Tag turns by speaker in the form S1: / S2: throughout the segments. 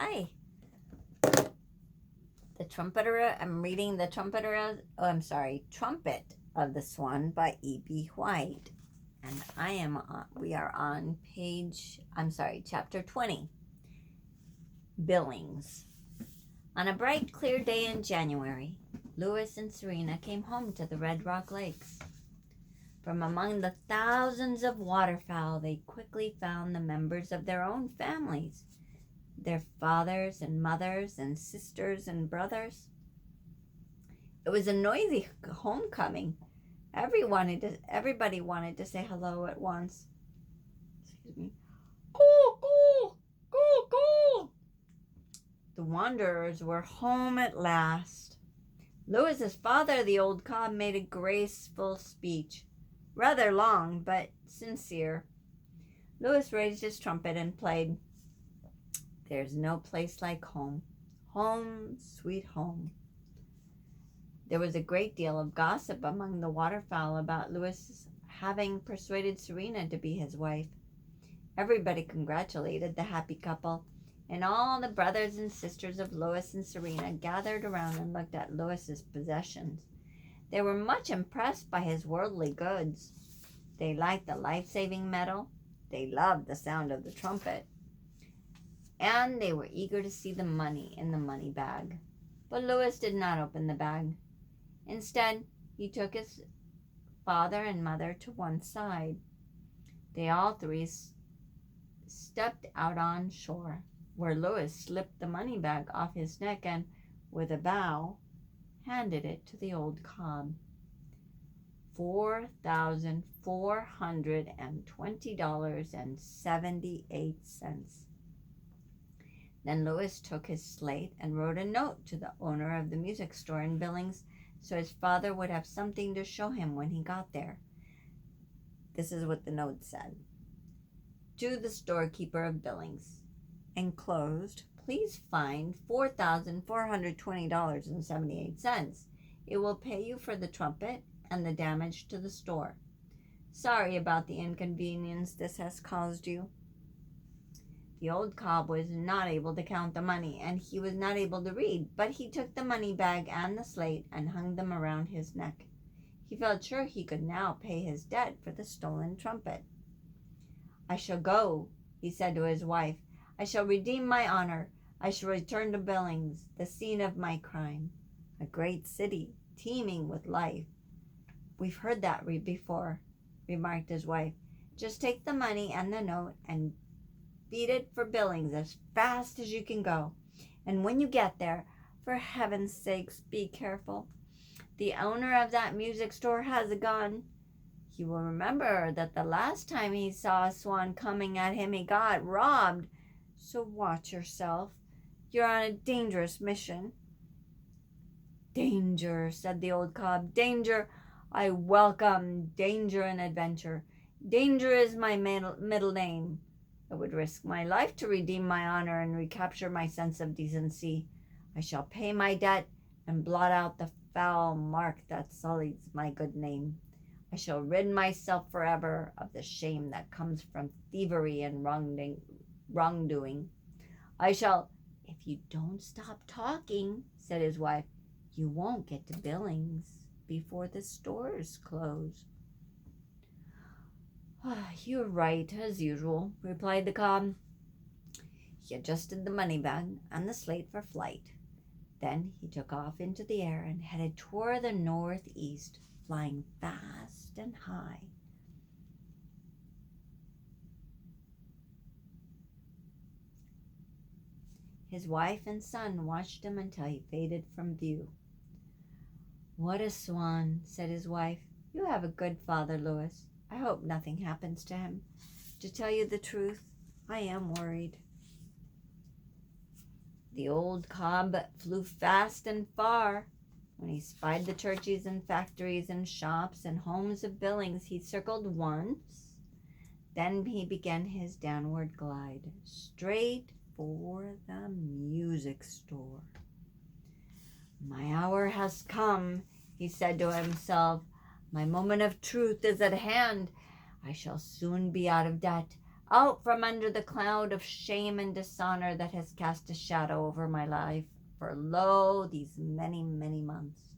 S1: Hi. The Trumpeter. I'm reading the Trumpeter. Trumpet of the Swan by E.B. White. And we are on chapter 20. Billings. On a bright, clear day in January, Louis and Serena came home to the Red Rock Lakes. From among the thousands of waterfowl, they quickly found the members of their own families, their fathers and mothers and sisters and brothers. It was a noisy homecoming. Everybody wanted to say hello at once. Excuse me. Coo, coo, coo, coo. The wanderers were home at last. Louis's father, the old cob, made a graceful speech, rather long but sincere. Louis raised his trumpet and played, "There's no place like home, home, sweet home." There was a great deal of gossip among the waterfowl about Louis having persuaded Serena to be his wife. Everybody congratulated the happy couple, and all the brothers and sisters of Louis and Serena gathered around and looked at Louis's possessions. They were much impressed by his worldly goods. They liked the life-saving medal. They loved the sound of the trumpet. And they were eager to see the money in the money bag. But Louis did not open the bag. Instead, he took his father and mother to one side. They all three stepped out on shore, where Louis slipped the money bag off his neck and, with a bow, handed it to the old cob. $4,420.78. Then Louis took his slate and wrote a note to the owner of the music store in Billings so his father would have something to show him when he got there. This is what the note said. To the storekeeper of Billings, enclosed, please find $4,420.78. It will pay you for the trumpet and the damage to the store. Sorry about the inconvenience this has caused you. The old cob was not able to count the money, and he was not able to read, but he took the money bag and the slate and hung them around his neck. He felt sure he could now pay his debt for the stolen trumpet. "I shall go," he said to his wife. "I shall redeem my honor. I shall return to Billings, the scene of my crime. A great city, teeming with life." "We've heard that before," remarked his wife. "Just take the money and the note and beat it for Billings as fast as you can go. And when you get there, for heaven's sakes, be careful. The owner of that music store has a gun. He will remember that the last time he saw a swan coming at him, he got robbed. So watch yourself. You're on a dangerous mission." "Danger," said the old cob. "Danger. I welcome danger and adventure. Danger is my middle name. I would risk my life to redeem my honor and recapture my sense of decency. I shall pay my debt and blot out the foul mark that sullies my good name. I shall rid myself forever of the shame that comes from thievery and wrongdoing. I shall—" "If you don't stop talking," said his wife, "you won't get to Billings before the stores close." "You're right, as usual," replied the cob. He adjusted the money bag and the slate for flight. Then he took off into the air and headed toward the northeast, flying fast and high. His wife and son watched him until he faded from view. "What a swan," said his wife. "You have a good father, Louis. I hope nothing happens to him. To tell you the truth, I am worried." The old cob flew fast and far. When he spied the churches and factories and shops and homes of Billings, he circled once. Then he began his downward glide, straight for the music store. "My hour has come," he said to himself. "My moment of truth is at hand. I shall soon be out of debt, Out from under the cloud of shame and dishonor that has cast a shadow over my life for lo, these many, many months.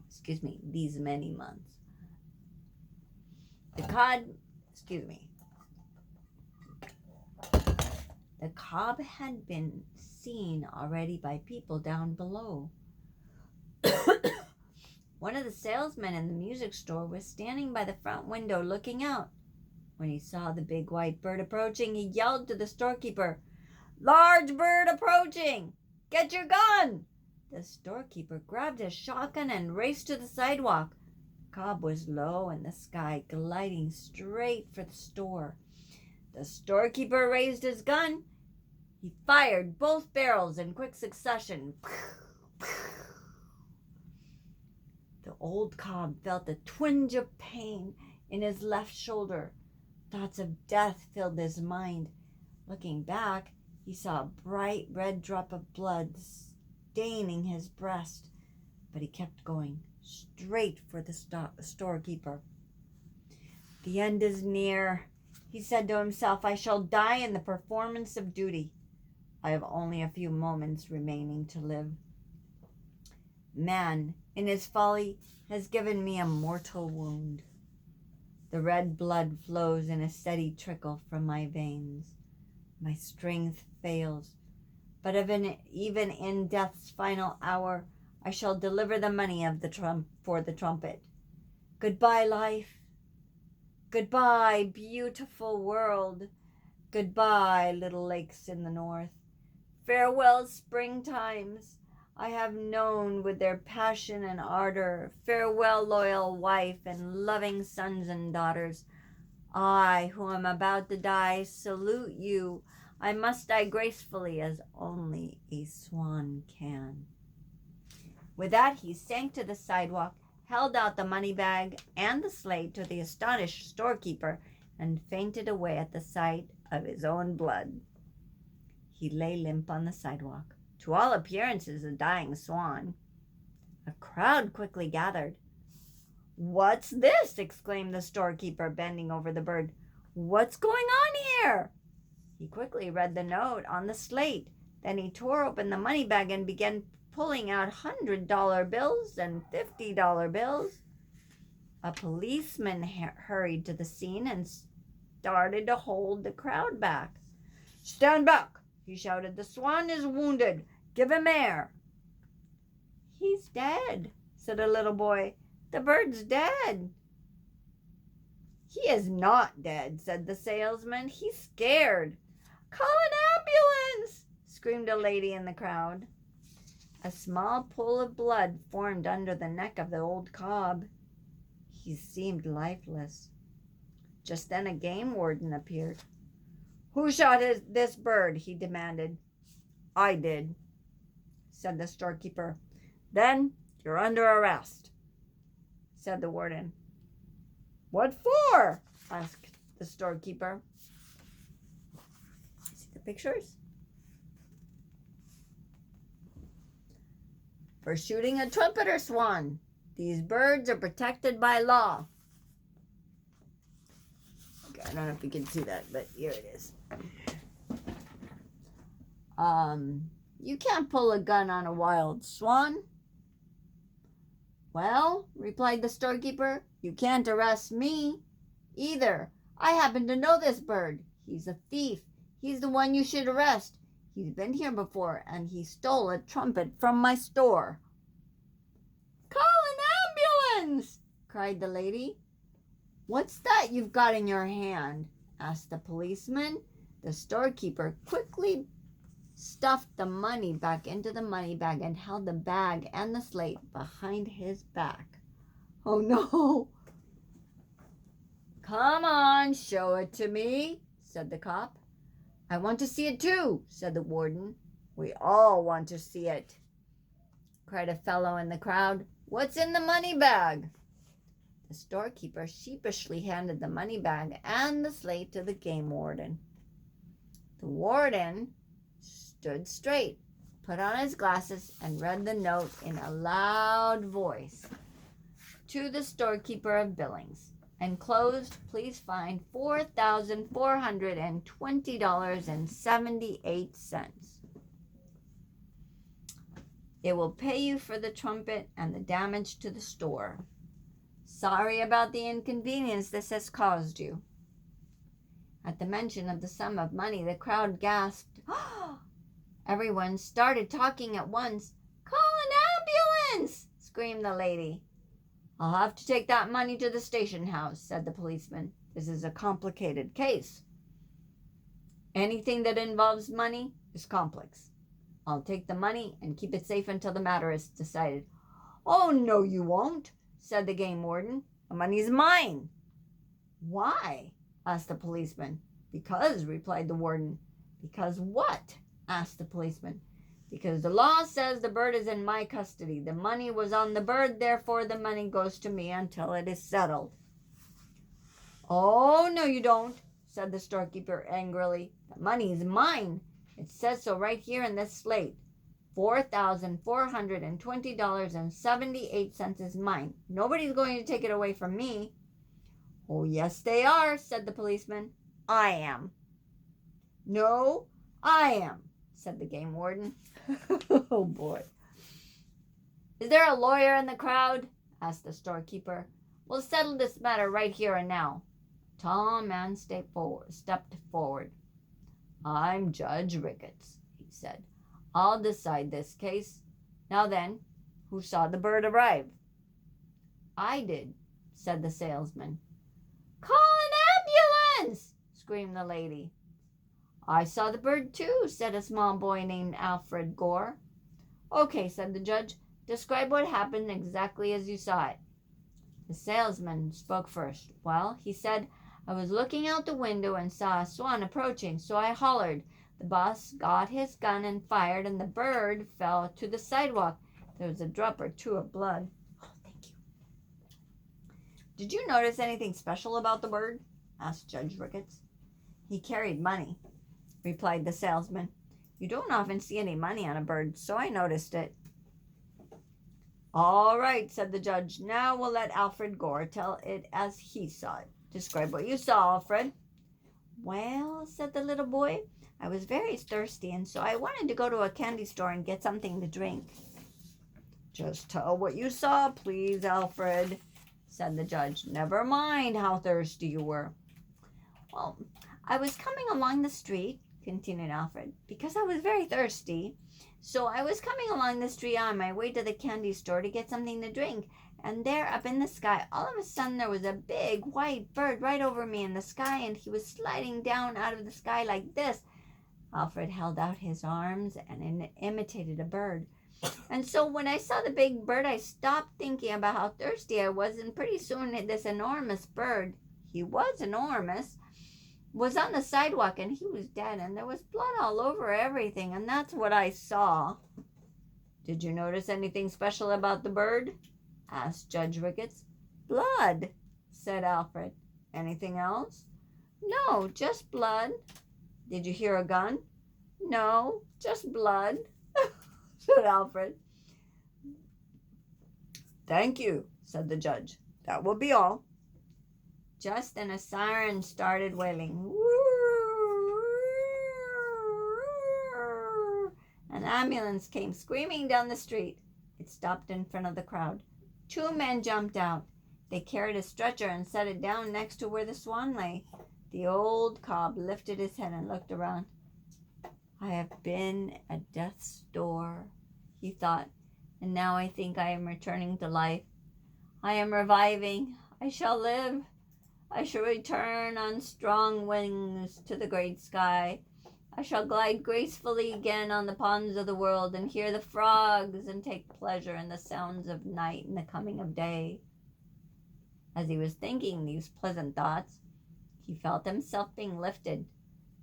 S1: Excuse me, these many months. The cob had been seen already by people down below. One of the salesmen in the music store was standing by the front window looking out. When he saw the big white bird approaching, he yelled to the storekeeper, "Large bird approaching! Get your gun!" The storekeeper grabbed his shotgun and raced to the sidewalk. The cob was low in the sky, gliding straight for the store. The storekeeper raised his gun. He fired both barrels in quick succession. The old cob felt a twinge of pain in his left shoulder. Thoughts of death filled his mind. Looking back, he saw a bright red drop of blood staining his breast, but he kept going straight for the storekeeper. "The end is near," he said to himself. "I shall die in the performance of duty. I have only a few moments remaining to live. Man, in his folly, has given me a mortal wound. The red blood flows in a steady trickle from my veins. My strength fails, but even in death's final hour, I shall deliver the money for the trumpet. Goodbye, life. Goodbye, beautiful world. Goodbye, little lakes in the north. Farewell, springtimes I have known with their passion and ardor. Farewell, loyal wife and loving sons and daughters. I, who am about to die, salute you. I must die gracefully as only a swan can." With that, he sank to the sidewalk, held out the money bag and the slate to the astonished storekeeper, and fainted away at the sight of his own blood. He lay limp on the sidewalk, to all appearances a dying swan. A crowd quickly gathered. "What's this?" exclaimed the storekeeper, bending over the bird. "What's going on here?" He quickly read the note on the slate. Then he tore open the money bag and began pulling out $100 bills and $50 bills. A policeman hurried to the scene and started to hold the crowd back. "Stand back," he shouted. "The swan is wounded. Give him air." "He's dead," said a little boy. "The bird's dead." "He is not dead," said the salesman. "He's scared." "Call an ambulance!" screamed a lady in the crowd. A small pool of blood formed under the neck of the old cob. He seemed lifeless. Just then a game warden appeared. "Who shot this bird?" he demanded. "I did," said the storekeeper. "Then you're under arrest," said the warden. "What for?" asked the storekeeper. See the pictures? "For shooting a trumpet or swan. These birds are protected by law." Okay, I don't know if you can see that, but here it is. You can't pull a gun on a wild swan." "Well," replied the storekeeper, "you can't arrest me either. I happen to know this bird. He's a thief. He's the one you should arrest. He's been here before, and he stole a trumpet from my store." "Call an ambulance!" cried the lady. "What's that you've got in your hand?" asked the policeman. The storekeeper quickly stuffed the money back into the money bag and held the bag and the slate behind his back. "Oh no!" "Come on, show it to me," said the cop. "I want to see it too," said the warden. "We all want to see it," cried a fellow in the crowd. "What's in the money bag?" The storekeeper sheepishly handed the money bag and the slate to the game warden. The warden stood straight, put on his glasses, and read the note in a loud voice. "To the storekeeper of Billings. Enclosed, please find $4,420.78. It will pay you for the trumpet and the damage to the store. Sorry about the inconvenience this has caused you." At the mention of the sum of money, the crowd gasped. Everyone started talking at once. "Call an ambulance!" screamed the lady. "I'll have to take that money to the station house," said the policeman. "This is a complicated case. Anything that involves money is complex. I'll take the money and keep it safe until the matter is decided." "Oh, no, you won't," said the game warden. "The money's mine." "Why?" asked the policeman. "Because," replied the warden. "Because what?" asked the policeman. "Because the law says the bird is in my custody. The money was on the bird, therefore the money goes to me until it is settled." "Oh, no, you don't," said the storekeeper angrily. "The money is mine. It says so right here in this slate. $4,420.78 is mine. Nobody's going to take it away from me." "Oh, yes, they are," said the policeman. "I am." "No, I am," said the game warden. Oh, boy. "Is there a lawyer in the crowd?" asked the storekeeper. "We'll settle this matter right here and now." A tall man stepped forward. "I'm Judge Ricketts," he said. "I'll decide this case. Now then, who saw the bird arrive?" "I did," said the salesman. "Call an ambulance!" screamed the lady. "I saw the bird too," said a small boy named Alfred Gore. "Okay," said the judge. "Describe what happened exactly as you saw it." The salesman spoke first. "Well," he said, "I was looking out the window and saw a swan approaching, so I hollered. The boss got his gun and fired, and the bird fell to the sidewalk. There was a drop or two of blood." "Oh, thank you." "Did you notice anything special about the bird?" asked Judge Ricketts. "He carried money," replied the salesman. "You don't often see any money on a bird, so I noticed it." "All right," said the judge. "Now we'll let Alfred Gore tell it as he saw it. Describe what you saw, Alfred." "Well," said the little boy, "I was very thirsty, and so I wanted to go to a candy store and get something to drink." "Just tell what you saw, please, Alfred," said the judge. "Never mind how thirsty you were." "Well, I was coming along the street," continued Alfred, "because I was very thirsty. So I was coming along the street on my way to the candy store to get something to drink. And there up in the sky, all of a sudden there was a big white bird right over me in the sky, and he was sliding down out of the sky like this." Alfred held out his arms and imitated a bird. "And so when I saw the big bird, I stopped thinking about how thirsty I was, and pretty soon this enormous bird, he was enormous, was on the sidewalk, and he was dead, and there was blood all over everything, and that's what I saw." "Did you notice anything special about the bird?" asked Judge Ricketts. "Blood," said Alfred. "Anything else?" "No, just blood." "Did you hear a gun?" "No, just blood," said Alfred. "Thank you," said the judge. "That will be all." Just then a siren started wailing. An ambulance came screaming down the street. It stopped in front of the crowd. 2 men jumped out. They carried a stretcher and set it down next to where the swan lay. The old cob lifted his head and looked around. "I have been at death's door," he thought, "and now I think I am returning to life. I am reviving. I shall live. I shall return on strong wings to the great sky. I shall glide gracefully again on the ponds of the world and hear the frogs and take pleasure in the sounds of night and the coming of day." As he was thinking these pleasant thoughts, he felt himself being lifted.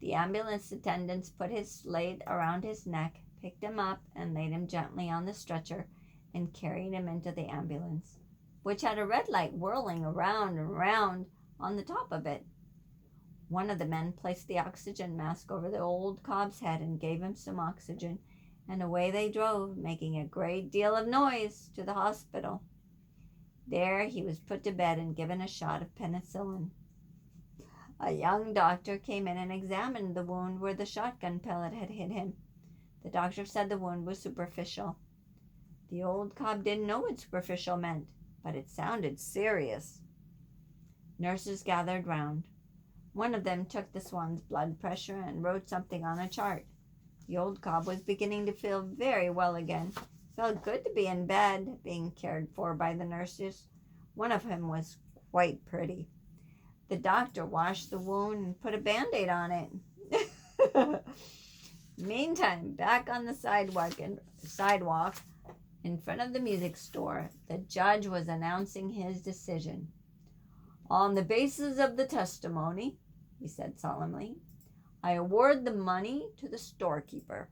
S1: The ambulance attendants put his slate around his neck, picked him up, and laid him gently on the stretcher and carried him into the ambulance, which had a red light whirling around and round on the top of it. One of the men placed the oxygen mask over the old cob's head and gave him some oxygen, and away they drove, making a great deal of noise, to the hospital. There he was put to bed and given a shot of penicillin. A young doctor came in and examined the wound where the shotgun pellet had hit him. The doctor said the wound was superficial. The old cob didn't know what superficial meant, but it sounded serious. Nurses gathered round. One of them took the Swan's blood pressure and wrote something on a chart. The old cob was beginning to feel very well again. It felt good to be in bed, being cared for by the nurses. One of them was quite pretty. The doctor washed the wound and put a Band-Aid on it. Meantime, back on the sidewalk in front of the music store, the judge was announcing his decision. On the basis of the testimony, he said solemnly, I award the money to the storekeeper.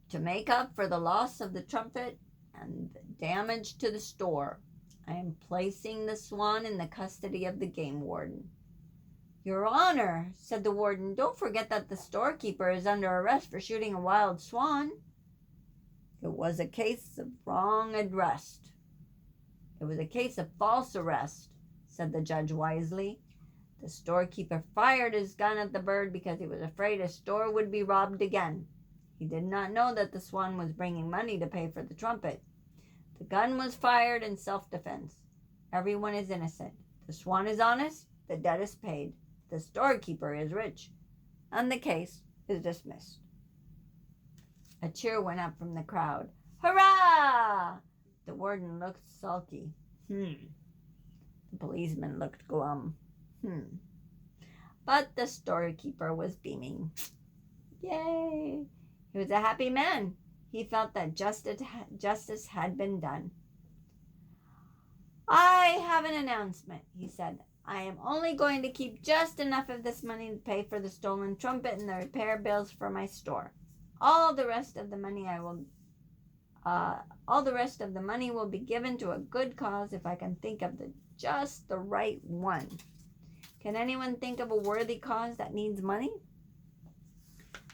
S1: To make up for the loss of the trumpet and the damage to the store, I am placing the Swan in the custody of the game warden. Your Honor, said the warden, don't forget that the storekeeper is under arrest for shooting a wild swan. It was a case of wrong arrest. It was a case of false arrest, said the judge wisely. The storekeeper fired his gun at the bird because he was afraid his store would be robbed again. He did not know that the Swan was bringing money to pay for the trumpet. The gun was fired in self-defense. Everyone is innocent. The Swan is honest. The debt is paid. The storekeeper is rich. And the case is dismissed. A cheer went up from the crowd. Hurrah! The warden looked sulky. The policeman looked glum. But the storekeeper was beaming. Yay! He was a happy man. He felt that justice had been done. I have an announcement, he said. I am only going to keep just enough of this money to pay for the stolen trumpet and the repair bills for my store. All the rest of the money will be given to a good cause if I can think of just the right one. Can anyone think of a worthy cause that needs money?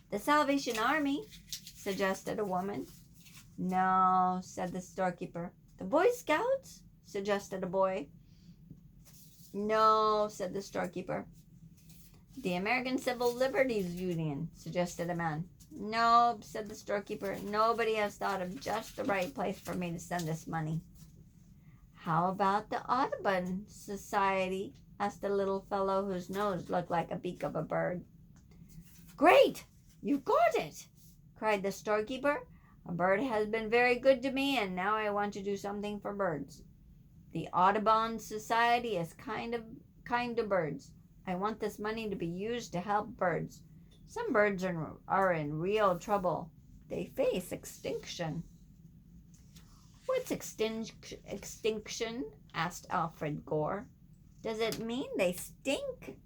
S1: The Salvation Army, suggested a woman. No, said the storekeeper. The Boy Scouts, suggested a boy. No, said the storekeeper. The American Civil Liberties Union, suggested a man. No, said the storekeeper. Nobody has thought of just the right place for me to send this money. How about the Audubon Society? Asked a little fellow whose nose looked like a beak of a bird. Great! You've got it! Cried the storekeeper. A bird has been very good to me, and now I want to do something for birds. The Audubon Society is kind to birds. I want this money to be used to help birds. Some birds are in real trouble. They face extinction. What's extinction? Asked Alfred Gore. Does it mean they stink?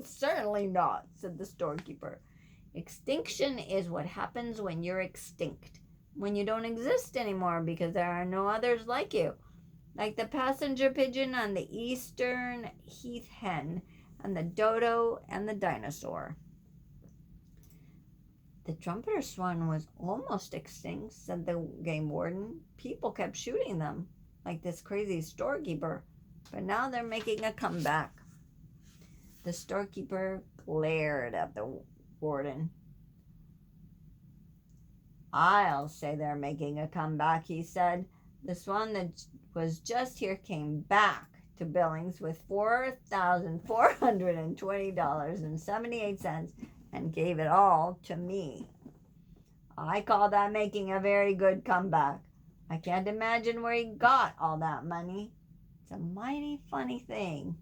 S1: Certainly not, said the storekeeper. Extinction is what happens when you're extinct, when you don't exist anymore because there are no others like you, like the passenger pigeon and the eastern heath hen and the dodo and the dinosaur. The trumpeter swan was almost extinct, said the game warden. People kept shooting them, like this crazy storekeeper, but now they're making a comeback. The storekeeper glared at the warden. I'll say they're making a comeback, he said. The swan that was just here came back to Billings with $4,420.78 and gave it all to me. I call that making a very good comeback. I can't imagine where he got all that money. It's a mighty funny thing.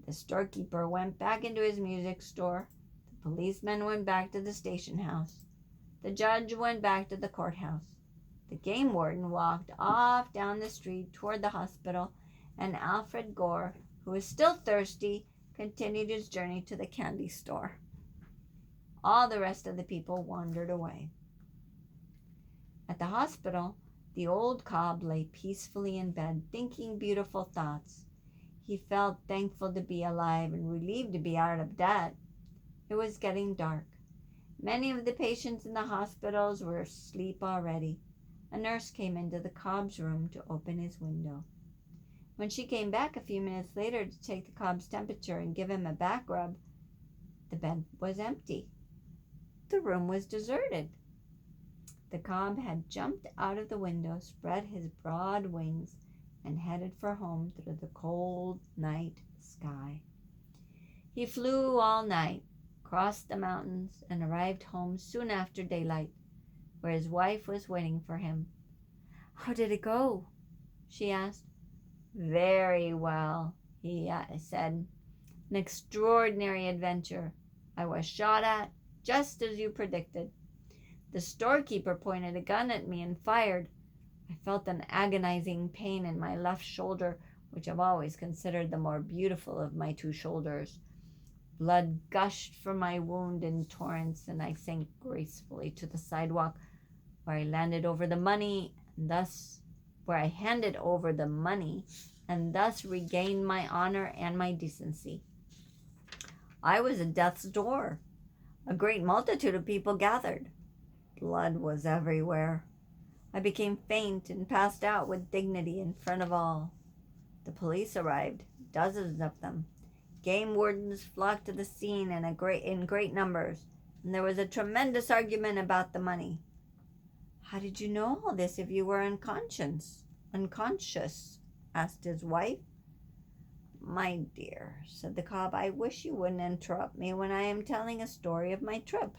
S1: The storekeeper went back into his music store. The policeman went back to the station house. The judge went back to the courthouse. The game warden walked off down the street toward the hospital, and Alfred Gore, who was still thirsty, continued his journey to the candy store. All the rest of the people wandered away. At the hospital, the old cob lay peacefully in bed, thinking beautiful thoughts. He felt thankful to be alive and relieved to be out of debt. It was getting dark. Many of the patients in the hospitals were asleep already. a nurse came into the cob's room to open his window. When she came back a few minutes later to take the cob's temperature and give him a back rub, the bed was empty. The room was deserted. The cob had jumped out of the window, spread his broad wings, and headed for home through the cold night sky. He flew all night, crossed the mountains, and arrived home soon after daylight, where his wife was waiting for him. "How did it go?" she asked. "Very well," he said. "An extraordinary adventure. I was shot at, just as you predicted. The storekeeper pointed a gun at me and fired. I felt an agonizing pain in my left shoulder, which I've always considered the more beautiful of my two shoulders. Blood gushed from my wound in torrents, and I sank gracefully to the sidewalk, where I handed over the money, and thus regained my honor and my decency. I was at death's door. A great multitude of people gathered. Blood was everywhere. I became faint and passed out with dignity in front of all. The police arrived, dozens of them. Game wardens flocked to the scene in great numbers, and there was a tremendous argument about the money. "How did you know all this if you were unconscious?" asked his wife. "My dear," said the cob, "I wish you wouldn't interrupt me when I am telling a story of my trip.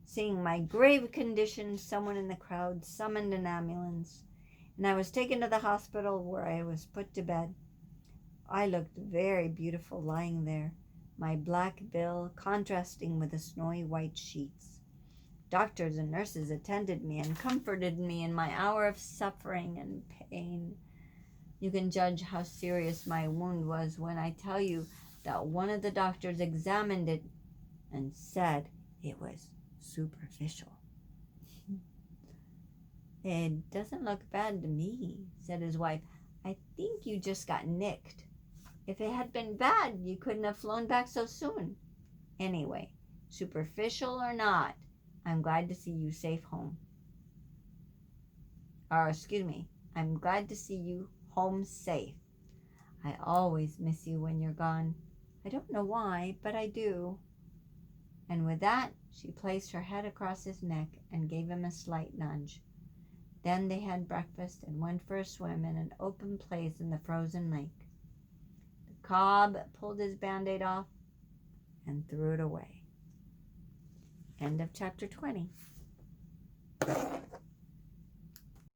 S1: Seeing my grave condition, someone in the crowd summoned an ambulance, and I was taken to the hospital, where I was put to bed. I looked very beautiful lying there, my black bill contrasting with the snowy white sheets. Doctors and nurses attended me and comforted me in my hour of suffering and pain. You can judge how serious my wound was when I tell you that one of the doctors examined it and said it was superficial." "It doesn't look bad to me," said his wife. "I think you just got nicked. If it had been bad, you couldn't have flown back so soon. Anyway, superficial or not, I'm glad to see you safe home. I'm glad to see you home safe. I always miss you when you're gone. I don't know why, but I do." And with that, she placed her head across his neck and gave him a slight nudge. Then they had breakfast and went for a swim in an open place in the frozen lake. The cob pulled his Band-Aid off and threw it away. End of chapter 20.